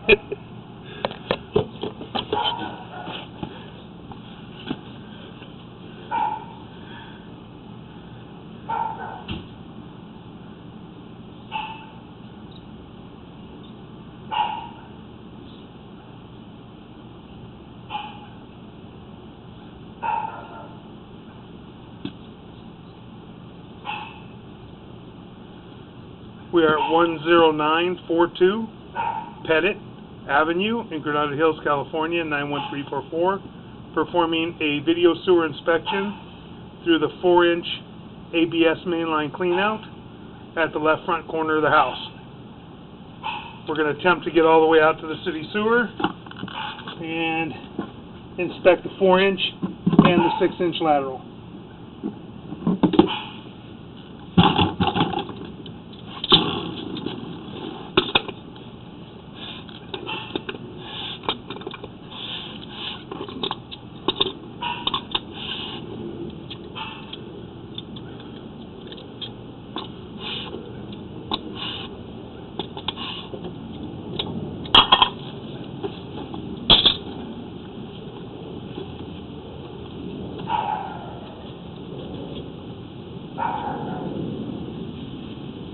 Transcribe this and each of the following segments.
We are at 10942 Petit Avenue in Granada Hills, California, 91344, performing a video sewer inspection through the 4-inch ABS mainline cleanout at the left front corner of the house. We're going to attempt to get all the way out to the city sewer and inspect the 4-inch and the 6-inch lateral.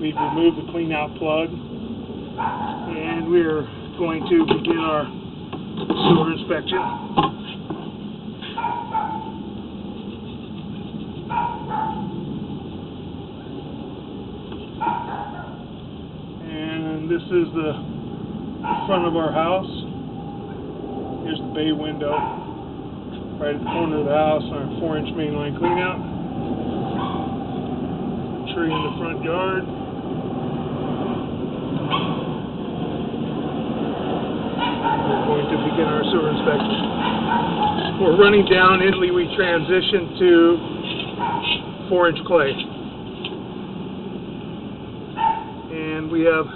We've removed the clean out plug and we're going to begin our sewer inspection. And this is the front of our house. Here's the bay window right at the corner of the house on our 4-inch mainline cleanout. Tree in the front yard. We're going to begin our sewer inspection. We're running down Italy. We transition to 4-inch clay. And we have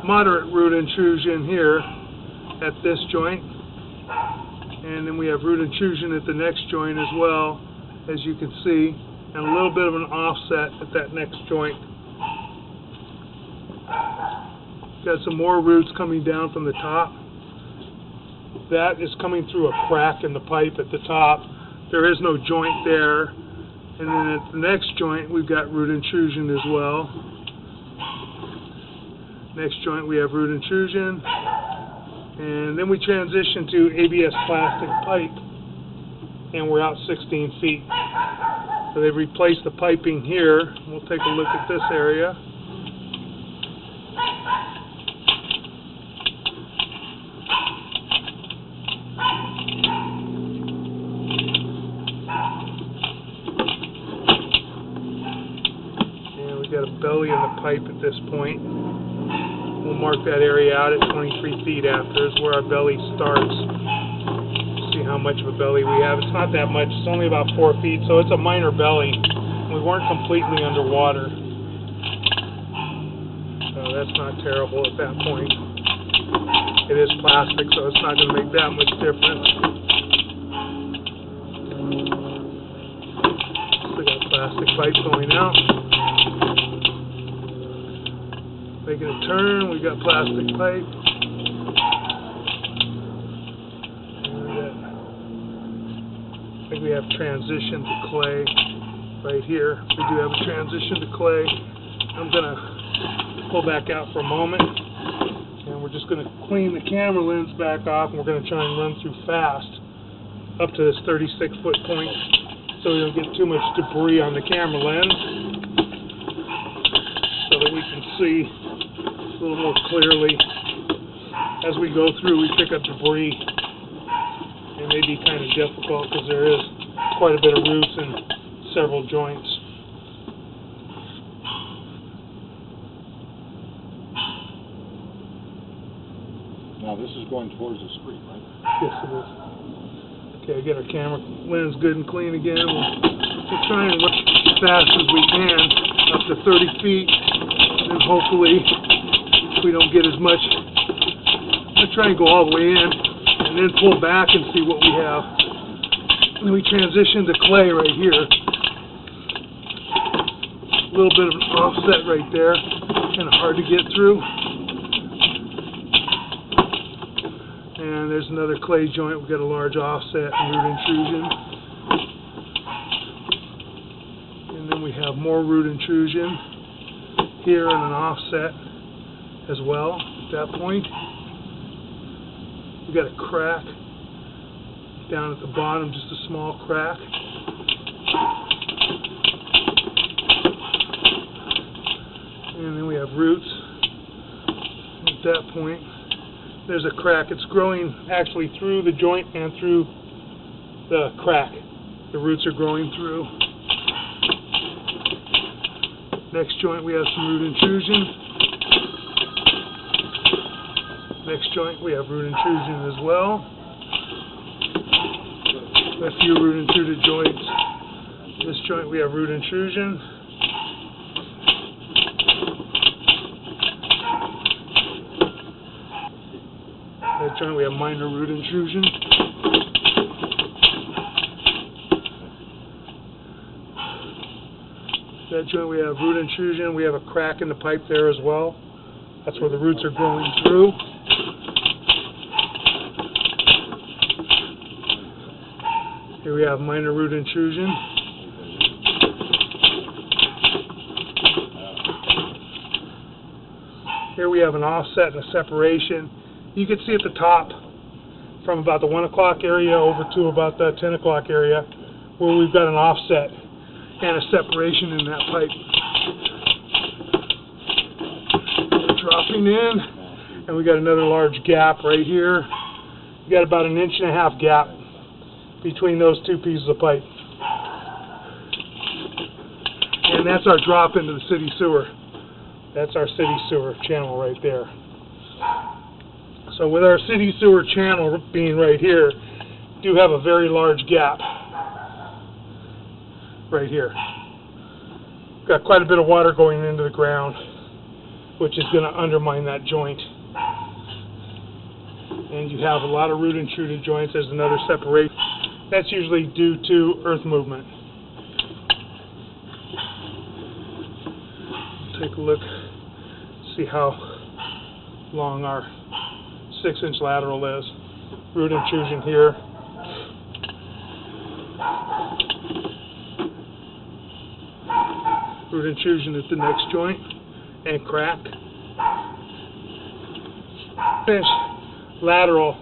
moderate root intrusion here at this joint. And then we have root intrusion at the next joint as well, as you can see, and a little bit of an offset at that next joint. Got some more roots coming down from the top. That is coming through a crack in the pipe at the top. There is no joint there. And then at the next joint we've got root intrusion as well. Next joint we have root intrusion. And then we transition to ABS plastic pipe. And we're out 16 feet. So they've replaced the piping here. We'll take a look at this area. And we've got a belly in the pipe at this point. We'll mark that area out at 23 feet after is where our belly starts. See how much of a belly we have. It's not that much. It's only about 4 feet, so it's a minor belly. We weren't completely underwater. So that's not terrible at that point. It is plastic, so it's not going to make that much difference. Still got plastic pipe going out. Making a turn, we got plastic pipe. I think we have transition to clay right here. We do have a transition to clay. I'm going to pull back out for a moment. And we're just going to clean the camera lens back off. And we're going to try and run through fast up to this 36-foot point so we don't get too much debris on the camera lens. So that we can see a little more clearly. As we go through, we pick up debris. It may be kind of difficult because there is quite a bit of roots in several joints. Now this is going towards the street, right? Yes, it is. Okay, get our camera lens good and clean again. We'll try and run as fast as we can, up to 30 feet, and hopefully we don't get as much. I'll try and go all the way in, and then pull back and see what we have. And we transition to clay right here. A little bit of an offset right there, kind of hard to get through. And there's another clay joint. We've got a large offset and root intrusion. And then we have more root intrusion here and an offset as well at that point. We've got a crack down at the bottom, just a small crack. And then we have roots. At that point, there's a crack. It's growing actually through the joint and through the crack. The roots are growing through. Next joint, we have some root intrusion. Next joint, we have root intrusion as well. A few root intruded joints. This joint, we have root intrusion. That joint, we have minor root intrusion. That joint, we have root intrusion. We have a crack in the pipe there as well. That's where the roots are growing through. Here we have minor root intrusion. Here we have an offset and a separation. You can see at the top from about the 1 o'clock area over to about the 10 o'clock area where we've got an offset and a separation in that pipe. Dropping in, and we got another large gap right here. We got about an 1.5 inch gap between those two pieces of pipe. And that's our drop into the city sewer. That's our city sewer channel right there. So with our city sewer channel being right here, do have a very large gap right here. Got quite a bit of water going into the ground, which is going to undermine that joint. And you have a lot of root intruded joints. There's another separation. That's usually due to earth movement. Take a look, see how long our 6-inch lateral is. Root intrusion here. Root intrusion at the next joint and crack. Inch lateral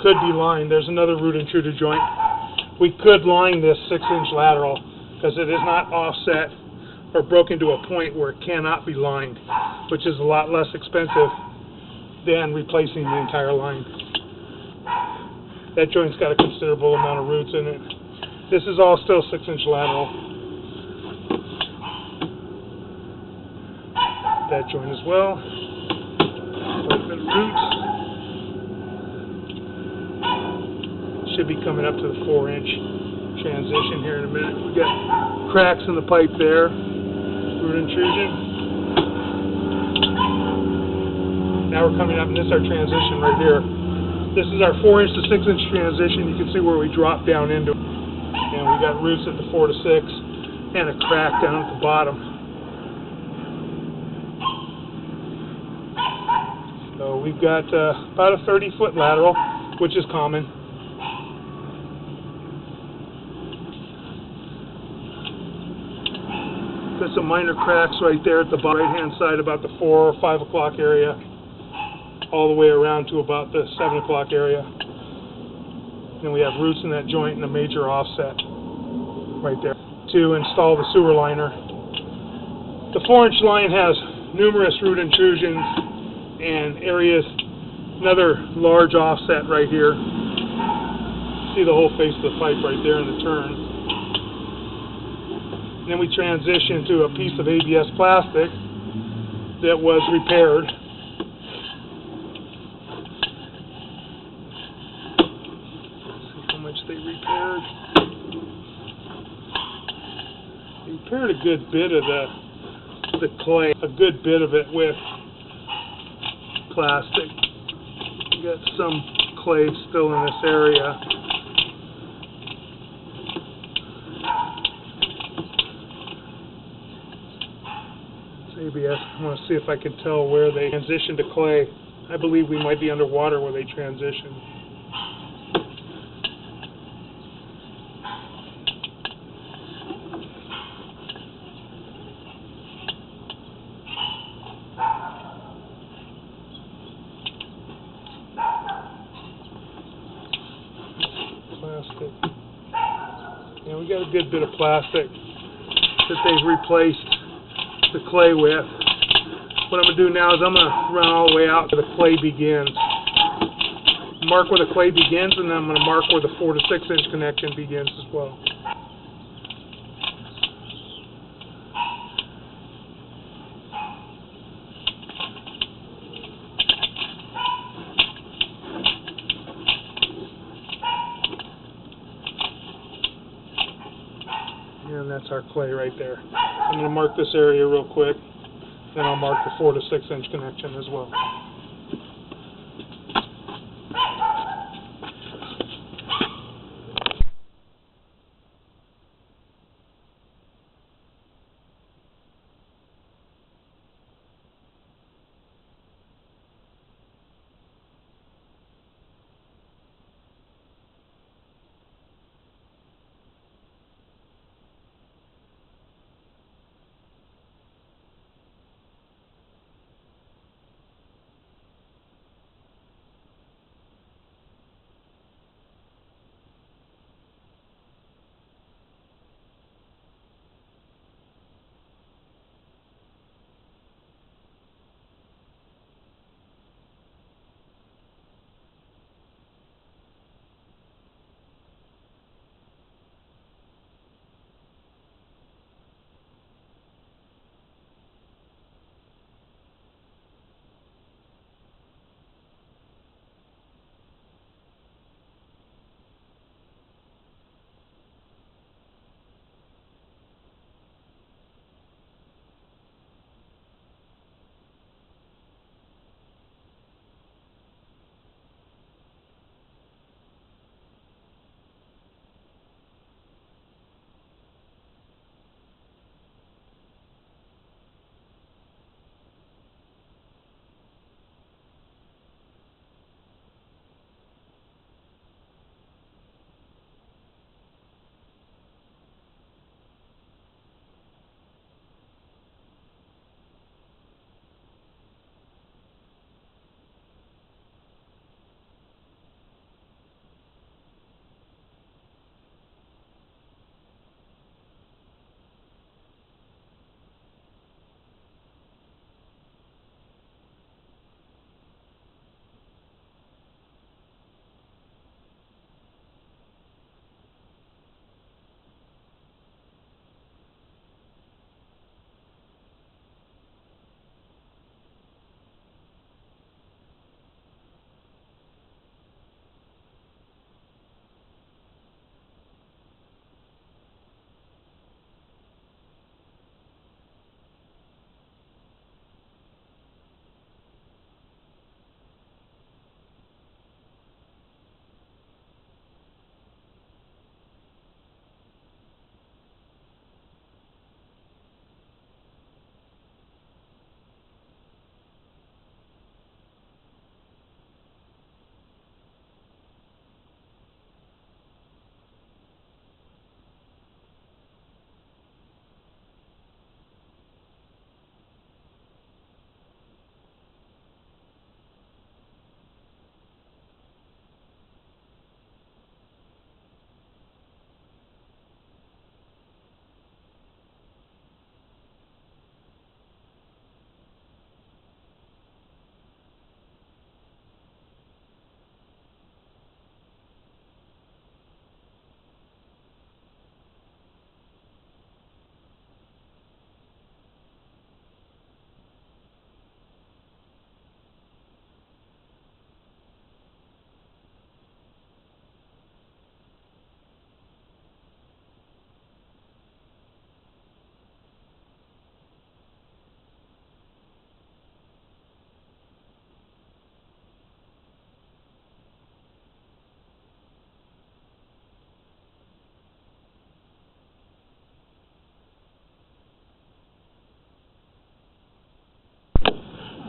could be lined. There's another root intruded joint. We could line this 6-inch lateral because it is not offset or broken to a point where it cannot be lined, which is a lot less expensive than replacing the entire line. That joint's got a considerable amount of roots in it. This is all still 6-inch lateral. That joint as well. Quite a bit of roots. Should be coming up to the 4-inch transition here in a minute. We got cracks in the pipe there. Root intrusion. Now we're coming up, and this is our transition right here. This is our 4-inch to 6-inch transition. You can see where we drop down into it. And we got roots at the 4 to 6 and a crack down at the bottom. So we've got about a 30-foot lateral, which is common. Got some minor cracks right there at the right-hand side, about the 4 or 5 o'clock area, all the way around to about the 7 o'clock area. Then we have roots in that joint and a major offset right there to install the sewer liner. The 4-inch line has numerous root intrusions and areas, another large offset right here. See the whole face of the pipe right there in the turn. And then we transition to a piece of ABS plastic that was repaired. See how much they repaired. They repaired a good bit of the clay, a good bit of it with plastic. We got some clay still in this area. It's ABS. I want to see if I can tell where they transitioned to clay. I believe we might be underwater where they transition. Plastic. Yeah, we got a good bit of plastic that they've replaced the clay with. What I'm going to do now is I'm going to run all the way out where the clay begins. Mark where the clay begins, and then I'm going to mark where the 4 to 6 inch connection begins as well. And that's our clay right there. I'm going to mark this area real quick, then I'll mark the 4 to 6 inch connection as well.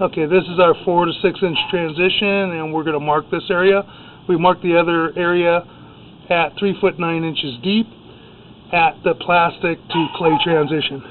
Okay, this is our 4 to 6 inch transition, and we're going to mark this area. We marked the other area at 3 foot 9 inches deep at the plastic to clay transition.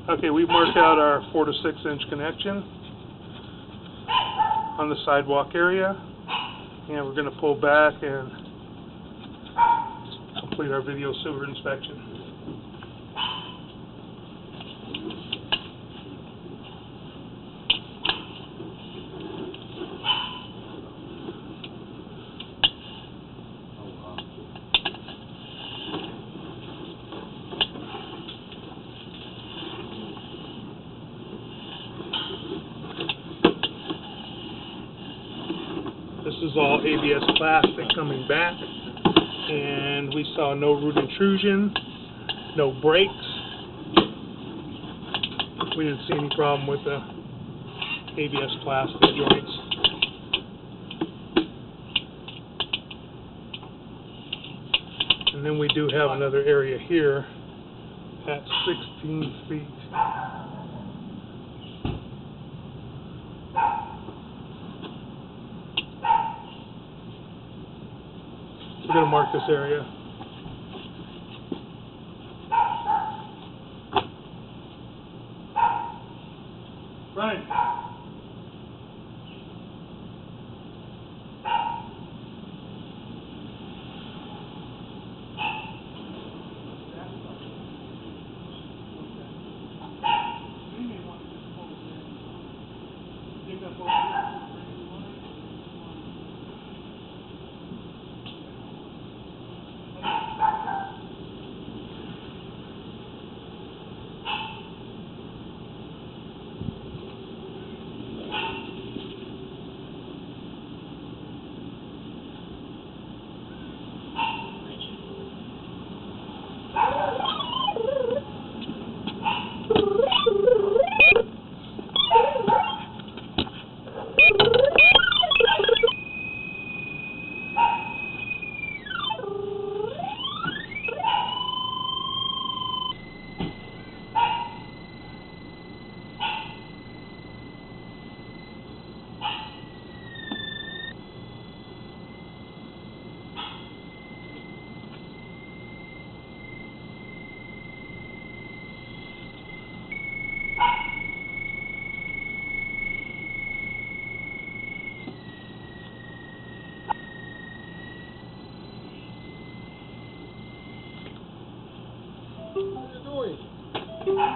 Okay, we've marked out our 4 to 6 inch connection on the sidewalk area, and we're going to pull back and complete our video sewer inspection. This is all ABS plastic coming back, and we saw no root intrusion, no breaks. We didn't see any problem with the ABS plastic joints. And then we do have another area here at 16 feet. We're going to mark this area. Brian.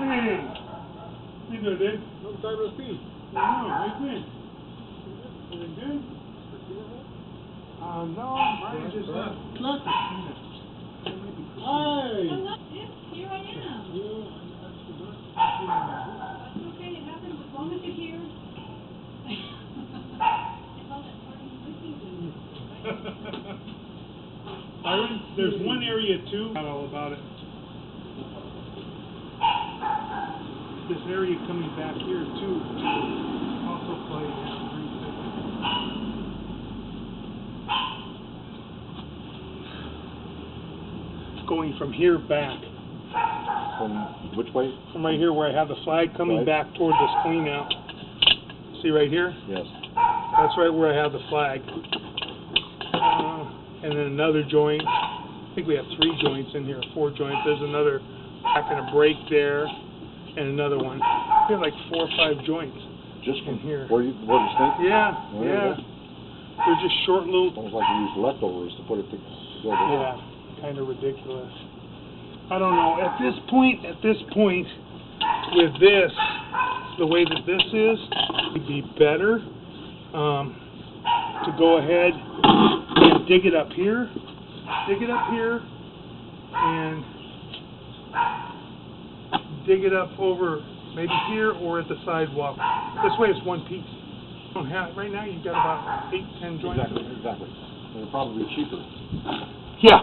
Hey, you good, dude? Long time no see. I know, how you been? You been good? No, mine just lucky. Hi! Yes, here I am. That's okay, it happens as long as you're here. I call that party whiskey. Byron, there's one area too. Not all about it. This area coming back here too also play going from here back. From which way? From right here where I have the flag coming Right. back toward this clean out. See right here? Yes. That's right where I have the flag. And then another joint. I think we have 3 joints in here, 4 joints. There's another back and a break there, and another one. We have like 4 or 5 joints. Just from here. Where you think? Yeah, Oh, yeah. okay. They're just short little. Almost like you used leftovers to put it together. Yeah, kind of ridiculous. I don't know. At this point, with this, the way that this is, it'd be better to go ahead and dig it up here, and dig it up over maybe here or at the sidewalk. This way it's one piece. You don't have, right now you've got about 8, 10 joints. Exactly. It'll probably be cheaper. Yeah.